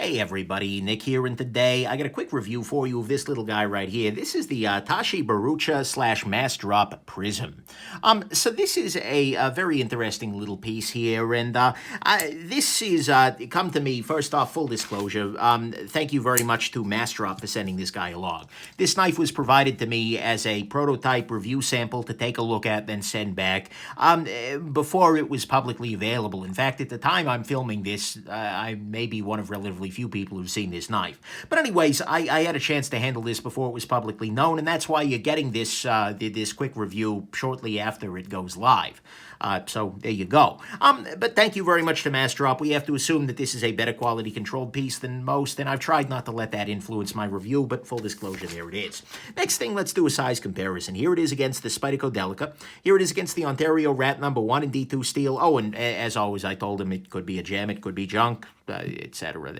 Hey everybody, Nick here, and today I got a quick review for you of this little guy right here. This is the Tashi Bharucha / Massdrop Prism. So this is a very interesting little piece here, and this is come to me, first off, full disclosure, thank you very much to Massdrop for sending this guy along. This knife was provided to me as a prototype review sample to take a look at, then send back, before it was publicly available. In fact, at the time I'm filming this, I may be one of relatively few people who've seen this knife. But anyways, I had a chance to handle this before it was publicly known, and that's why you're getting this this quick review shortly after it goes live. So there you go. But thank you very much to Massdrop. We have to assume that this is a better quality controlled piece than most, and I've tried not to let that influence my review, but full disclosure, there it is. Next thing, let's do a size comparison. Here it is against the Spyderco Delica. Here it is against the Ontario Rat number 1 in D2 steel. Oh, and as always, I told him it could be a gem, it could be junk, etc.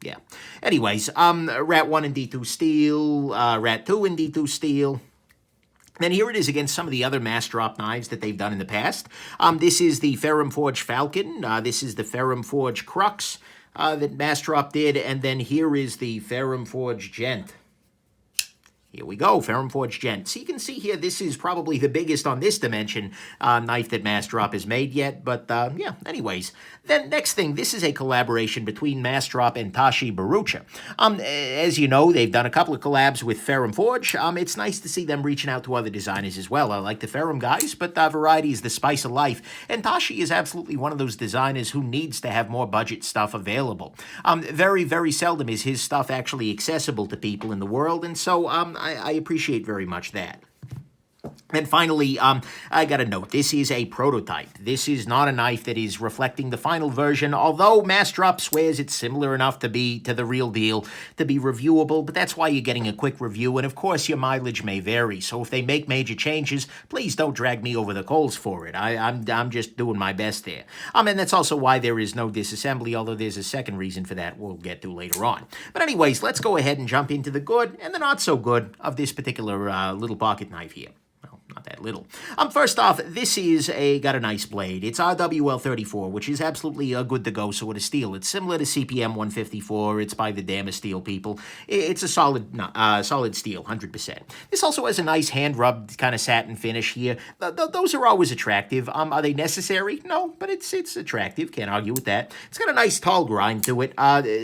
Yeah. Anyways, Rat 1 in D2 steel, Rat 2 in D2 steel. Then here it is against some of the other Massdrop knives that they've done in the past. This is the Ferrum Forge Falcon. This is the Ferrum Forge Crux that Massdrop did. And then here is the Ferrum Forge Gent. Here we go, Ferrum Forge Gent. So you can see here, this is probably the biggest on this dimension knife that Massdrop has made yet. But yeah, anyways. Then next thing, this is a collaboration between Massdrop and Tashi Bharucha. As you know, they've done a couple of collabs with Ferrum Forge. It's nice to see them reaching out to other designers as well. I like the Ferrum guys, but variety is the spice of life. And Tashi is absolutely one of those designers who needs to have more budget stuff available. Very, very seldom is his stuff actually accessible to people in the world, and so I appreciate very much that. And finally, I got to note, this is a prototype. This is not a knife that is reflecting the final version, although Massdrop swears it's similar enough to the real deal, to be reviewable, but that's why you're getting a quick review, and of course your mileage may vary, so if they make major changes, please don't drag me over the coals for it. I'm just doing my best there. And that's also why there is no disassembly, although there's a second reason for that we'll get to later on. But anyways, let's go ahead and jump into the good and the not so good of this particular little pocket knife here. Not that little. First off, this is got a nice blade. It's RWL34, which is absolutely a good to go sort of steel. It's similar to CPM 154. It's by the Dammer Steel people. It's a solid steel, 100%. This also has a nice hand-rubbed kind of satin finish here. Those are always attractive. Are they necessary? No, but it's attractive. Can't argue with that. It's got a nice tall grind to it.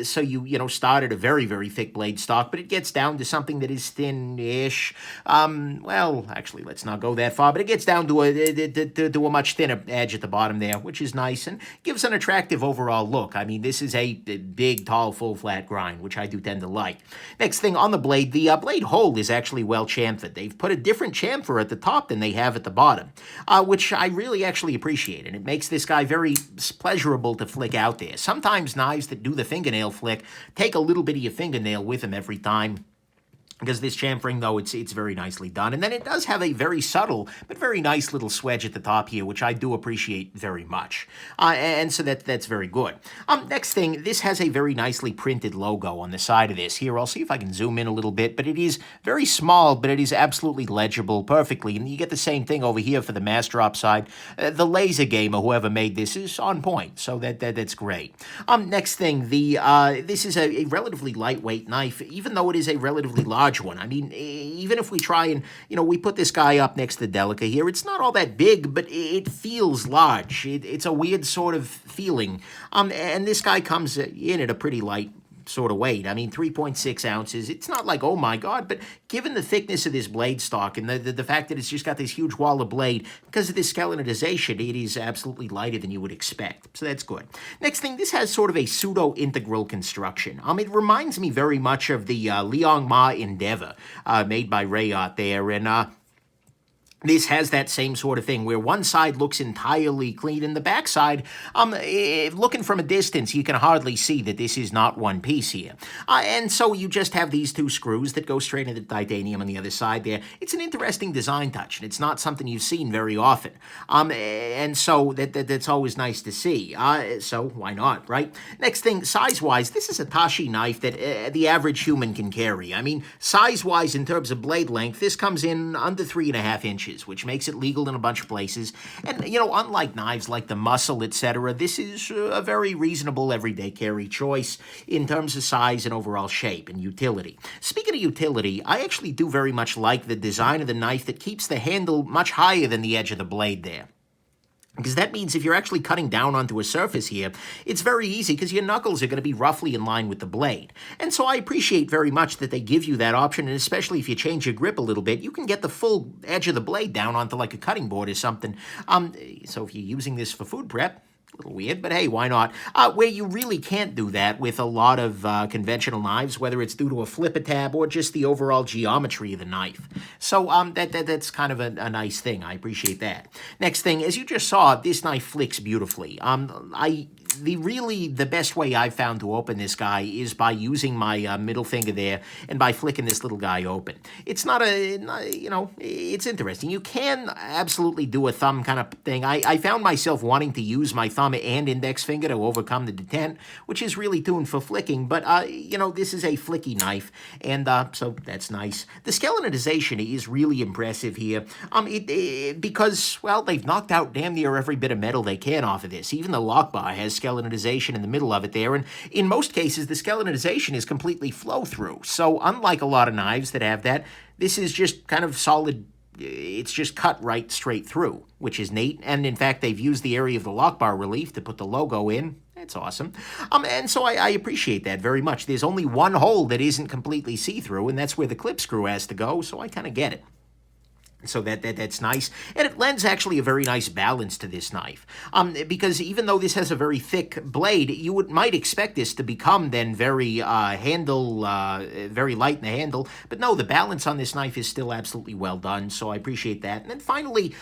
So you start at a very, very thick blade stock, but it gets down to something that is thin-ish. Well, actually, let's not go that far, but it gets down to a much thinner edge at the bottom there, which is nice and gives an attractive overall look. I mean, this is a big, tall, full, flat grind, which I do tend to like. Next thing on the blade, the blade hole is actually well chamfered. They've put a different chamfer at the top than they have at the bottom, which I really actually appreciate, and it makes this guy very pleasurable to flick out there. Sometimes knives that do the fingernail flick take a little bit of your fingernail with them every time. Because this chamfering, though, it's very nicely done. And then it does have a very subtle, but very nice little swedge at the top here, which I do appreciate very much. And so that's very good. Next thing, this has a very nicely printed logo on the side of this. Here, I'll see if I can zoom in a little bit, but it is very small, but it is absolutely legible perfectly. And you get the same thing over here for the Massdrop side. The Laser Gamer, whoever made this, is on point, so that's great. Next thing, this is a relatively lightweight knife, even though it is a relatively large one. I mean, even if we try and, we put this guy up next to the Delica here, it's not all that big, but it feels large. It's a weird sort of feeling. And this guy comes in at a pretty light sort of weight. I mean, 3.6 ounces. It's not like, oh my God, but given the thickness of this blade stock and the fact that it's just got this huge wall of blade, because of this skeletonization, it is absolutely lighter than you would expect. So that's good. Next thing, this has sort of a pseudo-integral construction. It reminds me very much of the Liang Ma Endeavor made by Rayot there, and this has that same sort of thing where one side looks entirely clean and the back side, looking from a distance, you can hardly see that this is not one piece here. And so you just have these two screws that go straight into the titanium on the other side there. It's an interesting design touch, and it's not something you've seen very often. And so that's always nice to see. So why not, right? Next thing, size-wise, this is a Tashi knife that the average human can carry. I mean, size-wise, in terms of blade length, this comes in under 3.5 inches. inches, which makes it legal in a bunch of places. And, you know, unlike knives like the Muscle, etc., this is a very reasonable everyday carry choice in terms of size and overall shape and utility. Speaking of utility, I actually do very much like the design of the knife that keeps the handle much higher than the edge of the blade there. Because that means if you're actually cutting down onto a surface here, it's very easy because your knuckles are going to be roughly in line with the blade. And so I appreciate very much that they give you that option, and especially if you change your grip a little bit, you can get the full edge of the blade down onto like a cutting board or something. So if you're using this for food prep, a little weird, but hey, why not? Where you really can't do that with a lot of conventional knives, whether it's due to a flipper tab or just the overall geometry of the knife. So that's kind of a nice thing. I appreciate that. Next thing, as you just saw, this knife flicks beautifully. The best way I've found to open this guy is by using my middle finger there and by flicking this little guy open. It's it's interesting. You can absolutely do a thumb kind of thing. I found myself wanting to use my thumb and index finger to overcome the detent, which is really tuned for flicking, but, this is a flicky knife, and so that's nice. The skeletonization is really impressive here, because, well, they've knocked out damn near every bit of metal they can off of this. Even the lock bar has skeletonization in the middle of it there, and in most cases, the skeletonization is completely flow-through. So unlike a lot of knives that have that, this is just kind of solid. It's just cut right straight through, which is neat. And in fact, they've used the area of the lock bar relief to put the logo in. That's awesome. And so I appreciate that very much. There's only one hole that isn't completely see-through, and that's where the clip screw has to go, so I kind of get it. So that's nice, and it lends actually a very nice balance to this knife, because even though this has a very thick blade, you might expect this to become then very very light in the handle, but no, the balance on this knife is still absolutely well done, so I appreciate that. And then finally,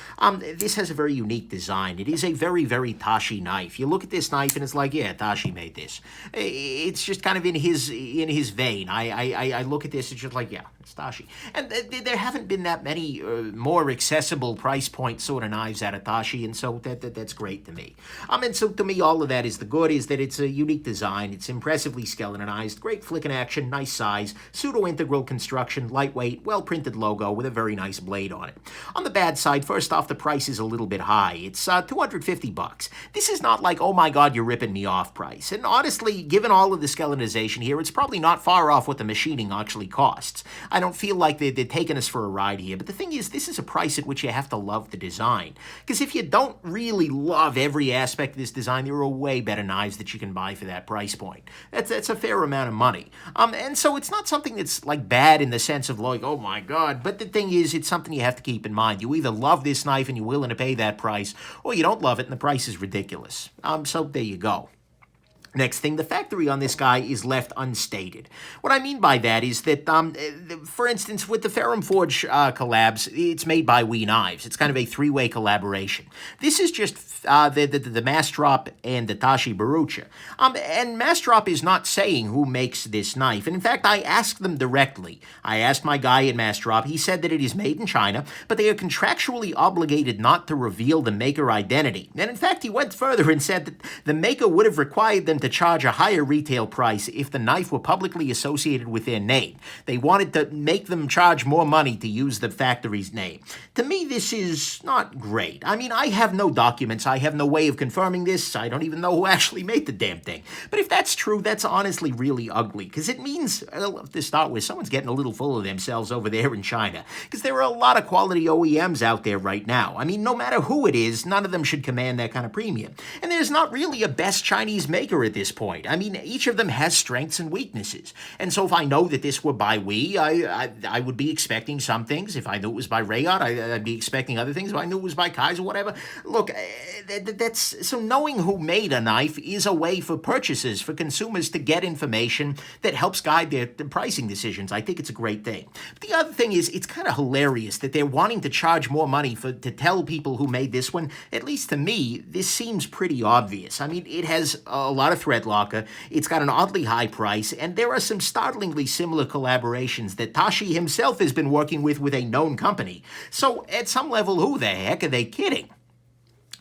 this has a very unique design. It is a very, very Tashi knife. You look at this knife and it's like, yeah, Tashi made this. It's just kind of in his vein. I look at this, it's just like, yeah, it's Tashi. And there haven't been that many more accessible price point sort of knives out of Tashi, and so that's great to me. And so to me, all of that is the good, is that it's a unique design, it's impressively skeletonized, great flicking action, nice size, pseudo-integral construction, lightweight, well-printed logo with a very nice blade on it. On the bad side, first off, the price is a little bit high. It's $250. This is not like, oh my god, you're ripping me off price. And honestly, given all of the skeletonization here, it's probably not far off what the machining actually costs. I don't feel like they're taking us for a ride here, but the thing is, this is a price at which you have to love the design. Because if you don't really love every aspect of this design, there are way better knives that you can buy for that price point. That's a fair amount of money. And so it's not something that's like bad in the sense of like, oh my god, but the thing is, it's something you have to keep in mind. You either love this knife and you're willing to pay that price, or you don't love it and the price is ridiculous. So there you go. Next thing, the factory on this guy is left unstated. What I mean by that is that, for instance, with the Ferrum Forge collabs, it's made by We Knives. It's kind of a three-way collaboration. This is just the Massdrop and the Tashi Bharucha. And Massdrop is not saying who makes this knife. And in fact, I asked them directly. I asked my guy at Massdrop. He said that it is made in China, but they are contractually obligated not to reveal the maker identity. And in fact, he went further and said that the maker would have required them to charge a higher retail price if the knife were publicly associated with their name. They wanted to make them charge more money to use the factory's name. To me, this is not great. I mean, I have no documents. I have no way of confirming this. I don't even know who actually made the damn thing. But if that's true, that's honestly really ugly, because it means, to start with, someone's getting a little full of themselves over there in China, because there are a lot of quality OEMs out there right now. I mean, no matter who it is, none of them should command that kind of premium. And there's not really a best Chinese maker at this point. I mean, each of them has strengths and weaknesses. And so if I know that this were by We, I would be expecting some things. If I knew it was by Rayot, I'd be expecting other things. If I knew it was by Kaiser, whatever. Look, so knowing who made a knife is a way for purchasers, for consumers to get information that helps guide their pricing decisions. I think it's a great thing. But the other thing is, it's kind of hilarious that they're wanting to charge more money to tell people who made this one. At least to me, this seems pretty obvious. I mean, it has a lot of thread locker, it's got an oddly high price, and there are some startlingly similar collaborations that Tashi himself has been working with a known company. So at some level, who the heck are they kidding?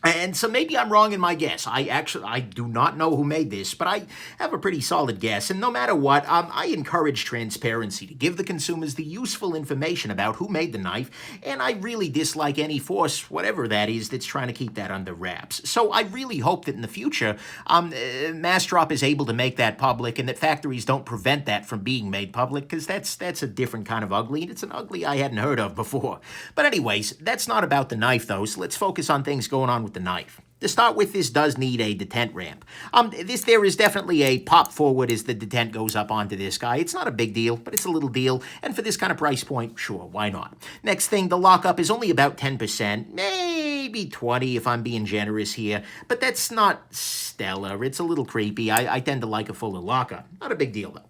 And so maybe I'm wrong in my guess. I do not know who made this, but I have a pretty solid guess. And no matter what, I encourage transparency to give the consumers the useful information about who made the knife. And I really dislike any force, whatever that is, that's trying to keep that under wraps. So I really hope that in the future, Massdrop is able to make that public, and that factories don't prevent that from being made public, because that's a different kind of ugly, and it's an ugly I hadn't heard of before. But anyways, that's not about the knife though. So let's focus on things going on with the knife. To start with, this does need a detent ramp. There is definitely a pop forward as the detent goes up onto this guy. It's not a big deal, but it's a little deal. And for this kind of price point, sure, why not? Next thing, the lockup is only about 10%, maybe 20 if I'm being generous here. But that's not stellar. It's a little creepy. I tend to like a fuller lockup. Not a big deal, though.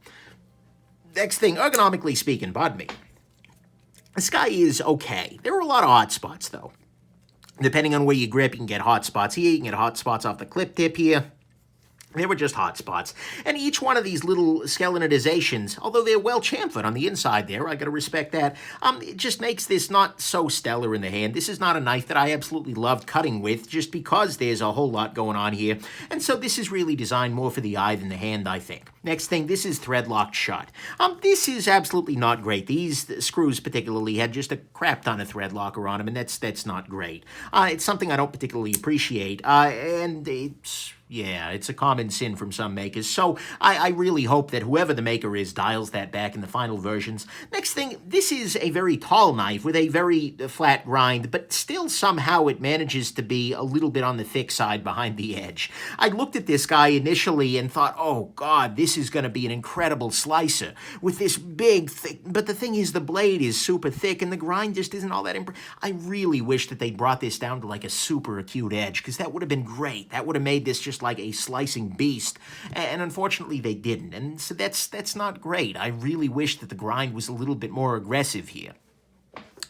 Next thing, ergonomically speaking, pardon me. This guy is okay. There are a lot of hot spots, though. Depending on where you grip, you can get hot spots here, you can get hot spots off the clip tip here. They were just hot spots. And each one of these little skeletonizations, although they're well chamfered on the inside there, I gotta respect that, it just makes this not so stellar in the hand. This is not a knife that I absolutely loved cutting with, just because there's a whole lot going on here. And so this is really designed more for the eye than the hand, I think. Next thing, this is thread locked shut. This is absolutely not great. These screws particularly had just a crap ton of thread locker on them, and that's not great. It's something I don't particularly appreciate, and it's a common sin from some makers. So I really hope that whoever the maker is dials that back in the final versions. Next thing, this is a very tall knife with a very flat grind, but still somehow it manages to be a little bit on the thick side behind the edge. I looked at this guy initially and thought, oh God, this is going to be an incredible slicer with this big, thick, but the thing is the blade is super thick and the grind just isn't all that I really wish that they brought this down to like a super acute edge, because that would have been great. That would have made this just like a slicing beast, and unfortunately they didn't, and so that's not great. I really wish that the grind was a little bit more aggressive here.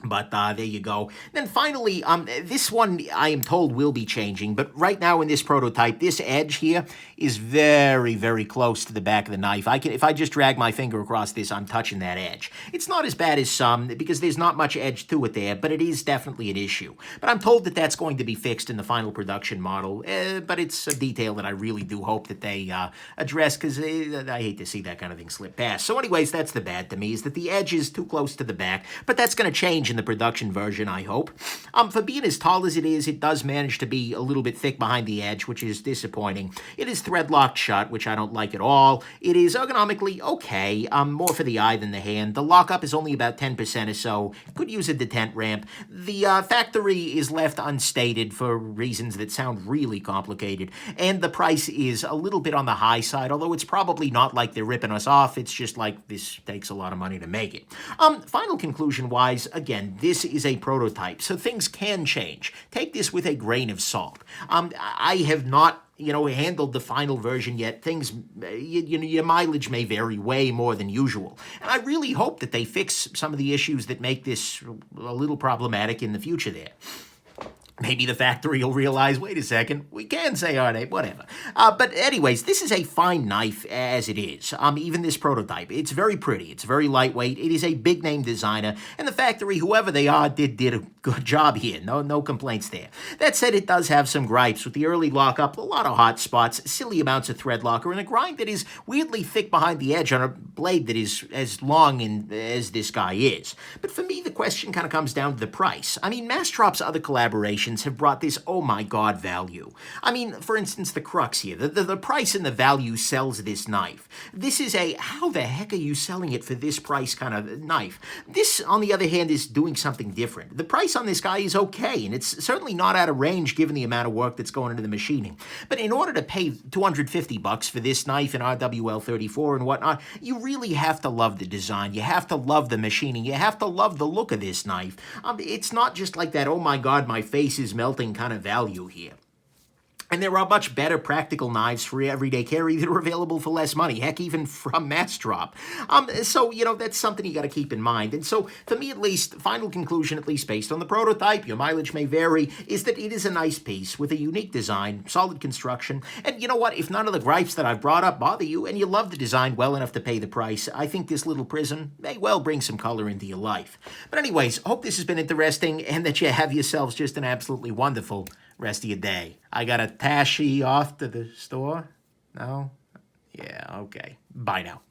But there you go. Then finally, this one I am told will be changing, but right now in this prototype, this edge here is very, very close to the back of the knife. If I just drag my finger across this, I'm touching that edge. It's not as bad as some, because there's not much edge to it there, but it is definitely an issue. But I'm told that that's going to be fixed in the final production model, but it's a detail that I really do hope that they address, because I hate to see that kind of thing slip past. So anyways, that's the bad to me, is that the edge is too close to the back, but that's going to change in the production version, I hope. For being as tall as it is, it does manage to be a little bit thick behind the edge, which is disappointing. It is thread locked shut, which I don't like at all. It is ergonomically okay, more for the eye than the hand. The lockup is only about 10% or so. Could use a detent ramp. The factory is left unstated for reasons that sound really complicated, and the price is a little bit on the high side, although it's probably not like they're ripping us off. It's just like this takes a lot of money to make it. Final conclusion-wise, again, this is a prototype, so things can change. Take this with a grain of salt. I have not handled the final version yet. Things, your mileage may vary way more than usual. And I really hope that they fix some of the issues that make this a little problematic in the future there. Maybe the factory will realize, wait a second, we can say our name, whatever. But anyways, this is a fine knife as it is. Even this prototype, it's very pretty. It's very lightweight. It is a big name designer, and the factory, whoever they are, did a good job here. No complaints there. That said, it does have some gripes with the early lockup, a lot of hot spots, silly amounts of thread locker, and a grind that is weirdly thick behind the edge on a blade that is as long as this guy is. But for me, the question kind of comes down to the price. I mean, Massdrop's other collaborations have brought this oh my god value. I mean, for instance, the crux here, the price and the value sells this knife. This is a how the heck are you selling it for this price kind of knife. This, on the other hand, is doing something different. The price on this guy is okay, and it's certainly not out of range given the amount of work that's going into the machining. But in order to pay $250 for this knife in RWL34 and whatnot, you really have to love the design. You have to love the machining. You have to love the look of this knife. It's not just like that, oh my god, my face is melting kind of value here. And there are much better practical knives for everyday carry that are available for less money, heck, even from Massdrop. So, that's something you got to keep in mind. And so, for me at least, final conclusion, at least based on the prototype, your mileage may vary, is that it is a nice piece with a unique design, solid construction, and you know what, if none of the gripes that I've brought up bother you, and you love the design well enough to pay the price, I think this little prism may well bring some color into your life. But anyways, hope this has been interesting, and that you have yourselves just an absolutely wonderful rest of your day. I got a Tashi off to the store. No? Yeah, okay. Bye now.